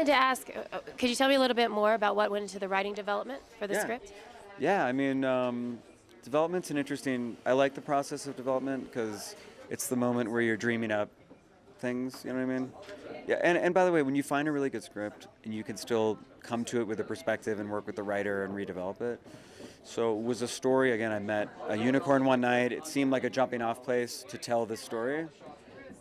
wanted to ask, could you tell me a little bit more about what went into the writing development for the script? Yeah, I mean, development's an interesting, I like the process of development because it's the moment where you're dreaming up things, you know what I mean? Yeah, and by the way, when you find a really good script and you can still come to it with a perspective and work with the writer and redevelop it. So it was a story, again, I met a unicorn one night. It seemed like a jumping off place to tell this story.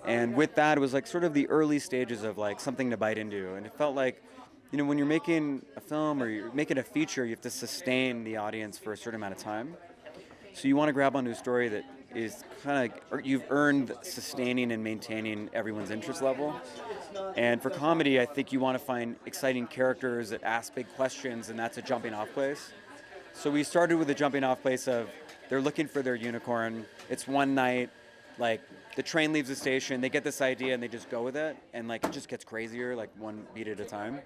And with that, it was like sort of the early stages of like something to bite into. And it felt like, when you're making a film or you're making a feature, you have to sustain the audience for a certain amount of time. So you want to grab onto a story that is kind of, or you've earned sustaining and maintaining everyone's interest level. And for comedy, I think you want to find exciting characters that ask big questions, and that's a jumping off place. So we started with a jumping off place of they're looking for their unicorn. It's one night, like the train leaves the station, they get this idea and they just go with it, and like it just gets crazier, like one beat at a time.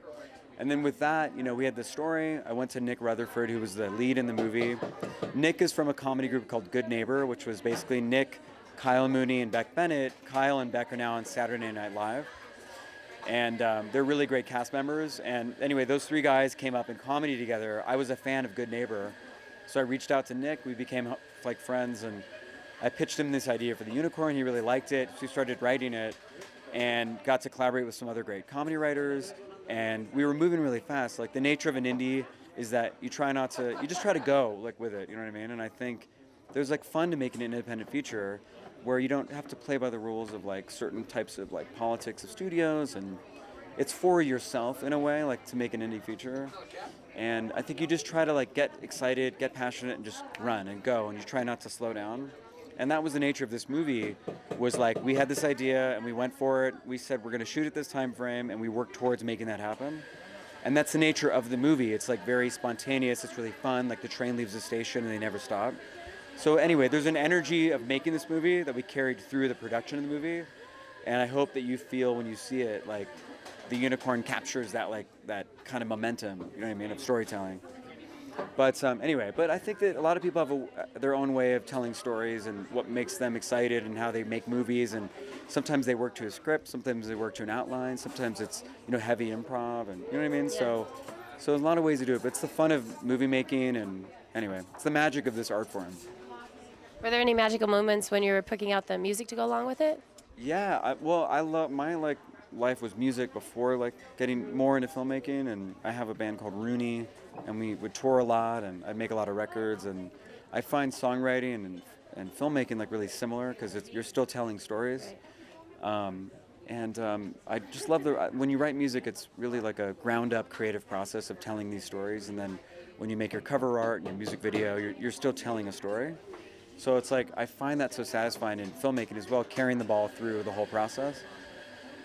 And then with that, we had the story. I went to Nick Rutherford, who was the lead in the movie. Nick is from a comedy group called Good Neighbor, which was basically Nick, Kyle Mooney, and Beck Bennett. Kyle and Beck are now on Saturday Night Live. And they're really great cast members. And anyway, those three guys came up in comedy together. I was a fan of Good Neighbor. So I reached out to Nick. We became like friends. And I pitched him this idea for the unicorn. He really liked it. So we started writing it and got to collaborate with some other great comedy writers. And we were moving really fast. Like the nature of an indie is that you just try to go like with it, you know what I mean? And I think there's like fun to make an independent feature where you don't have to play by the rules of like certain types of like politics of studios, and it's for yourself in a way, like to make an indie feature. And I think you just try to like get excited, get passionate, and just run and go, and you try not to slow down. And that was the nature of this movie, was like we had this idea and we went for it. We said we're going to shoot at this time frame, and we worked towards making that happen. And that's the nature of the movie. It's like very spontaneous. It's really fun. Like the train leaves the station and they never stop. So anyway, there's an energy of making this movie that we carried through the production of the movie. And I hope that you feel when you see it, like the unicorn captures that kind of momentum, you know what I mean, of storytelling. But anyway, I think that a lot of people have their own way of telling stories and what makes them excited and how they make movies. And sometimes they work to a script, sometimes they work to an outline, sometimes it's heavy improv, and you know what I mean. Yeah. So there's a lot of ways to do it. But it's the fun of movie making, and anyway, it's the magic of this art form. Were there any magical moments when you were picking out the music to go along with it? Yeah, I love my life was music before getting more into filmmaking, and I have a band called Rooney, and we would tour a lot, and I'd make a lot of records, and I find songwriting and filmmaking really similar because you're still telling stories. I just love when you write music, it's really like a ground up creative process of telling these stories, and then when you make your cover art and your music video, you're still telling a story. So it's like I find that so satisfying in filmmaking as well, carrying the ball through the whole process.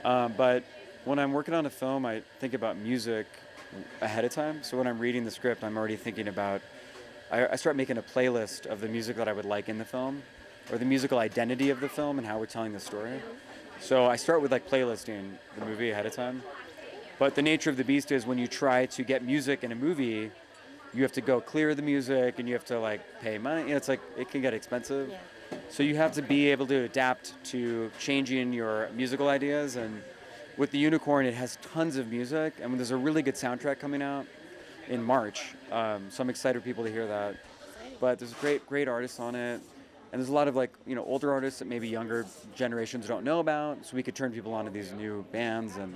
But when I'm working on a film, I think about music ahead of time. So when I'm reading the script, I'm already thinking about, I start making a playlist of the music that I would like in the film, or the musical identity of the film and how we're telling the story. So I start with playlisting the movie ahead of time. But the nature of the beast is when you try to get music in a movie, you have to go clear the music and you have to pay money. It's it can get expensive. Yeah. So you have to be able to adapt to changing your musical ideas. And with the Unicorn, it has tons of music. I mean, there's a really good soundtrack coming out in March. So I'm excited for people to hear that. But there's great artists on it. And there's a lot of older artists that maybe younger generations don't know about. So we could turn people onto these new bands, and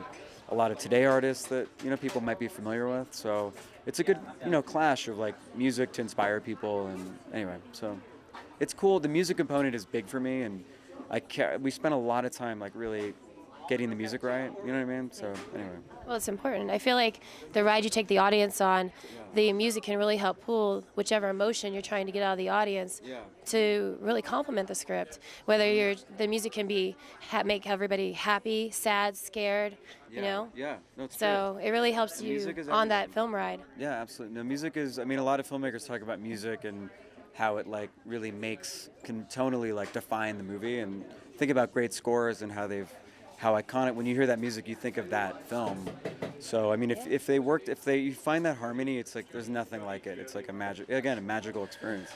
a lot of today artists that people might be familiar with. So it's a good clash of music to inspire people. And anyway, so it's cool. The music component is big for me, and we spent a lot of time really getting the music right, you know what I mean? So anyway. Well, it's important. I feel like the ride you take the audience on, the music can really help pull whichever emotion you're trying to get out of the audience to really complement the script. Whether the music can be make everybody happy, sad, scared, you know? Yeah, no, it's so true. It really helps you on that film ride. Yeah, absolutely. No, music is, a lot of filmmakers talk about music and how it really can tonally define the movie, and think about great scores and how iconic, when you hear that music, you think of that film. So, if you find that harmony, it's there's nothing like it. It's a magical experience.